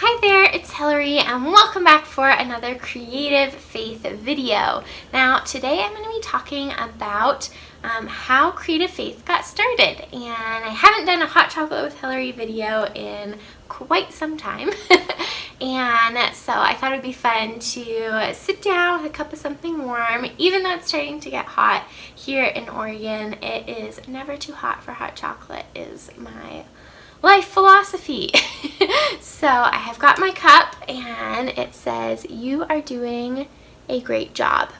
Hi there, it's Hillary and welcome back for another Creative Faith video. Now today I'm going to be talking about how Creative Faith got started, and I haven't done a Hot Chocolate with Hillary video in quite some time and so I thought it would be fun to sit down with a cup of something warm. Even though it's starting to get hot here in Oregon, it is never too hot for hot chocolate is my life philosophy. So I have got my cup and it says, "You are doing a great job."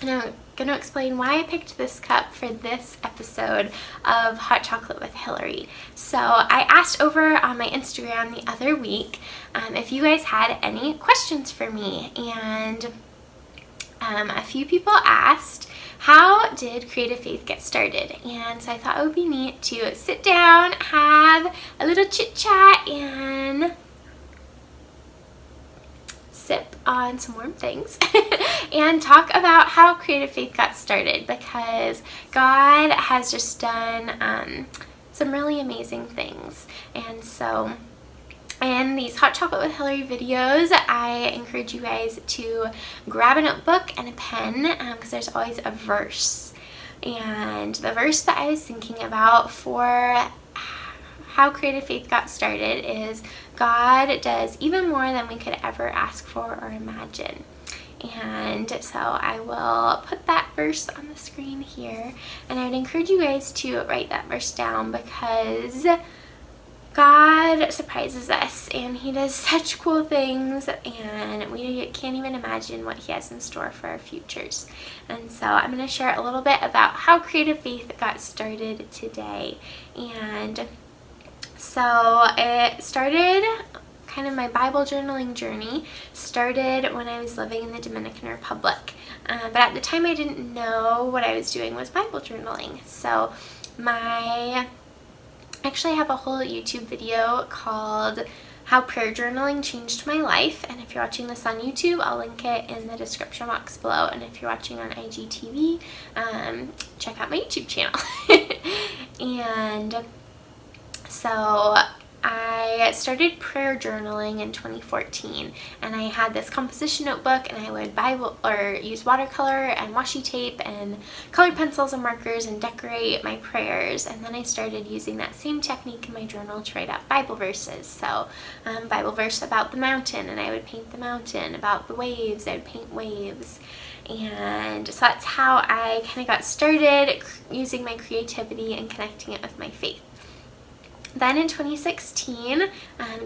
And I'm going to explain why I picked this cup for this episode of Hot Chocolate with Hillary. So I asked over on my Instagram the other week if you guys had any questions for me, and a few people asked, how did Creative Faith get started? And so I thought it would be neat to sit down, have a little chit chat, and sip on some warm things and talk about how Creative Faith got started, because God has just done some really amazing things. And so in these Hot Chocolate with Hillary videos, I encourage you guys to grab a notebook and a pen because there's always a verse. And the verse that I was thinking about for how Creative Faith got started is, God does even more than we could ever ask for or imagine. And so I will put that verse on the screen here, and I would encourage you guys to write that verse down, because God surprises us and He does such cool things, and we can't even imagine what He has in store for our futures. And so I'm going to share a little bit about how Creative Faith got started today. And so it started, kind of my Bible journaling journey started when I was living in the Dominican Republic. But at the time I didn't know what I was doing was Bible journaling. So I actually have a whole YouTube video called How Prayer Journaling Changed My Life, and if you're watching this on YouTube, I'll link it in the description box below, and if you're watching on IGTV, check out my YouTube channel. And so I started prayer journaling in 2014, and I had this composition notebook, and I would use watercolor and washi tape and colored pencils and markers and decorate my prayers. And then I started using that same technique in my journal to write out Bible verses. So Bible verse about the mountain, and I would paint the mountain. About the waves, I would paint waves. And so that's how I kind of got started using my creativity and connecting it with my faith. Then in 2016,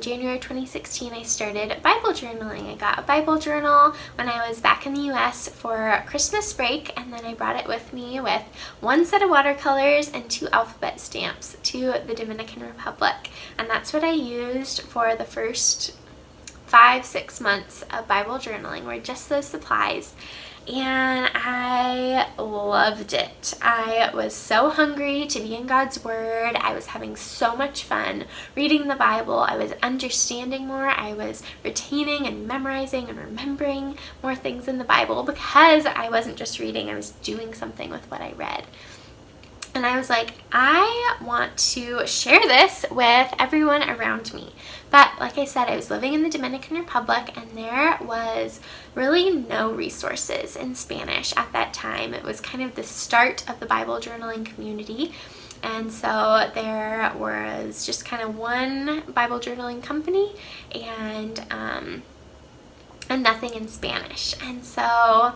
January 2016, I started Bible journaling. I got a Bible journal when I was back in the US for Christmas break, and then I brought it with me with one set of watercolors and 2 alphabet stamps to the Dominican Republic. And that's what I used for the first 5-6 months of Bible journaling, were just those supplies. And I loved it. I was so hungry to be in God's Word. I was having so much fun reading the Bible. I was understanding more. I was retaining and memorizing and remembering more things in the Bible, because I wasn't just reading, I was doing something with what I read. And I was like, I want to share this with everyone around me. But like I said, I was living in the Dominican Republic, and there was really no resources in Spanish at that time. It was kind of the start of the Bible journaling community. And so there was just kind of one Bible journaling company, and nothing in Spanish. And so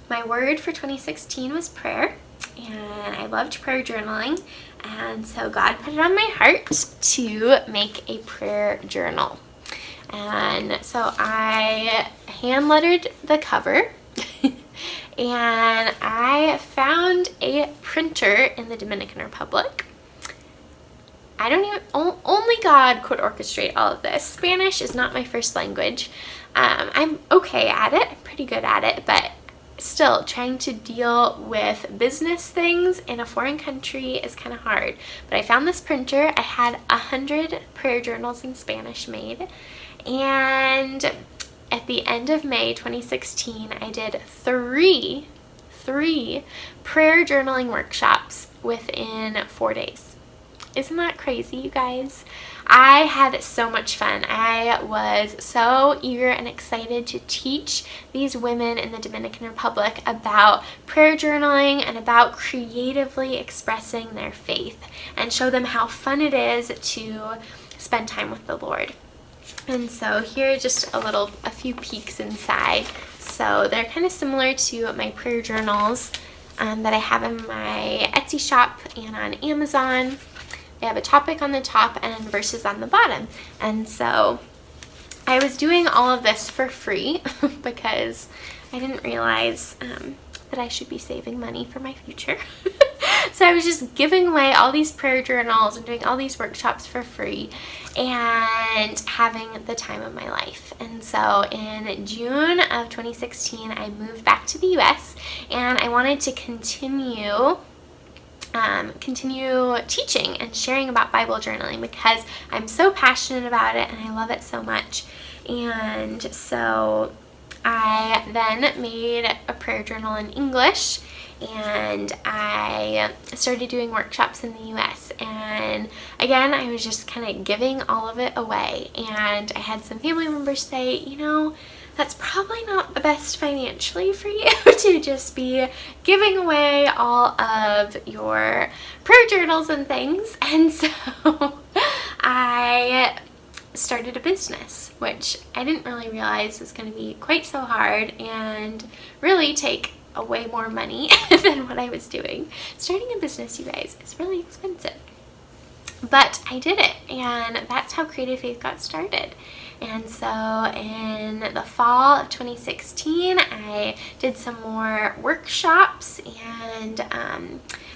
my word for 2016 was prayer. And I loved prayer journaling, and so God put it on my heart to make a prayer journal. And so I hand lettered the cover and I found a printer in the Dominican Republic. Only God could orchestrate all of this. Spanish is not my first language. I'm okay at it, I'm pretty good at it, but still, trying to deal with business things in a foreign country is kind of hard. But I found this printer. I had 100 prayer journals in Spanish made, and at the end of May 2016, I did three prayer journaling workshops within 4 days. Isn't that crazy, you guys? I had so much fun. I was so eager and excited to teach these women in the Dominican Republic about prayer journaling and about creatively expressing their faith and show them how fun it is to spend time with the Lord. And so here are just a few peeks inside. So they're kind of similar to my prayer journals that I have in my Etsy shop and on Amazon. They have a topic on the top and verses on the bottom. And so I was doing all of this for free because I didn't realize that I should be saving money for my future. So I was just giving away all these prayer journals and doing all these workshops for free and having the time of my life. And so in June of 2016, I moved back to the US, and I wanted to continue teaching and sharing about Bible journaling because I'm so passionate about it and I love it so much. And so I then made a prayer journal in English, and I started doing workshops in the US. And again, I was just kind of giving all of it away. And I had some family members say, you know, that's probably not the best financially for you to just be giving away all of your prayer journals and things. And so I started a business, which I didn't really realize was going to be quite so hard and really take way more money than what I was doing. Starting a business, you guys, is really expensive. But I did it, and that's how Creative Faith got started. And so in the fall of 2016, I did some more workshops, and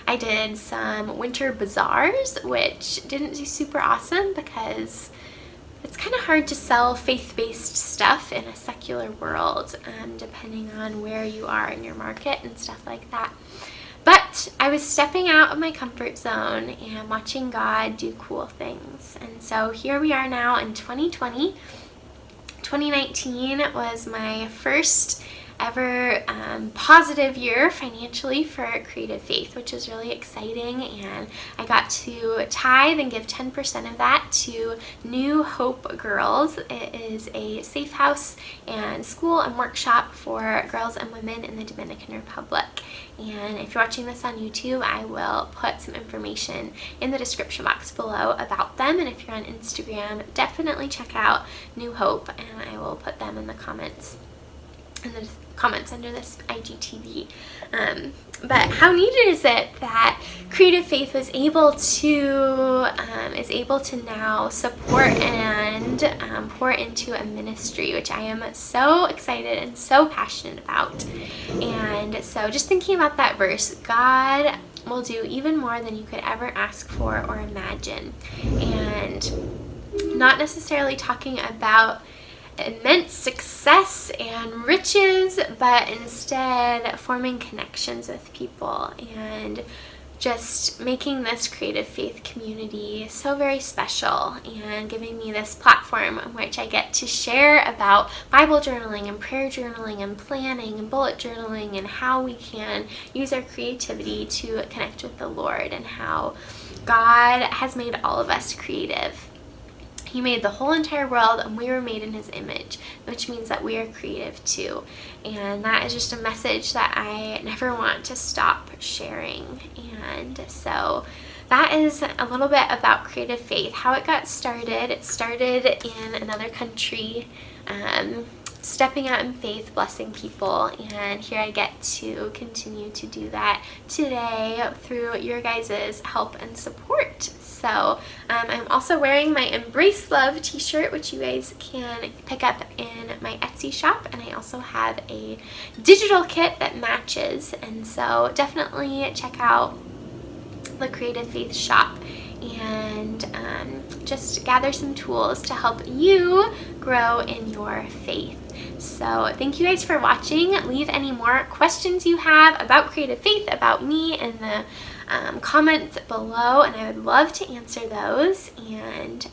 I did some winter bazaars, which didn't do super awesome because it's kind of hard to sell faith-based stuff in a secular world, depending on where you are in your market and stuff like that. But I was stepping out of my comfort zone and watching God do cool things. And so here we are now in 2020. 2019 was my first ever positive year financially for Creative Faith, which is really exciting. And I got to tithe and give 10% of that to New Hope Girls. It is a safe house and school and workshop for girls and women in the Dominican Republic. And if you're watching this on YouTube, I will put some information in the description box below about them. And if you're on Instagram, definitely check out New Hope, and I will put them in the comments under this IGTV. But how neat is it that Creative Faith was able to now support and pour into a ministry, which I am so excited and so passionate about. And so just thinking about that verse, God will do even more than you could ever ask for or imagine. And not necessarily talking about immense success and riches, but instead forming connections with people and just making this Creative Faith community so very special, and giving me this platform in which I get to share about Bible journaling and prayer journaling and planning and bullet journaling and how we can use our creativity to connect with the Lord, and how God has made all of us creative. He made the whole entire world, and we were made in His image, which means that we are creative too. And that is just a message that I never want to stop sharing. And so that is a little bit about Creative Faith, how it got started. It started in another country, stepping out in faith, blessing people, and here I get to continue to do that today through your guys' help and support. So I'm also wearing my Embrace Love t-shirt, which you guys can pick up in my Etsy shop, and I also have a digital kit that matches, and so definitely check out the Creative Faith shop and just gather some tools to help you grow in your faith. So thank you guys for watching. Leave any more questions you have about Creative Faith, about me, in the comments below, and I would love to answer those. And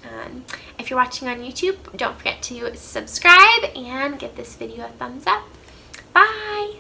if you're watching on YouTube, don't forget to subscribe and give this video a thumbs up. Bye!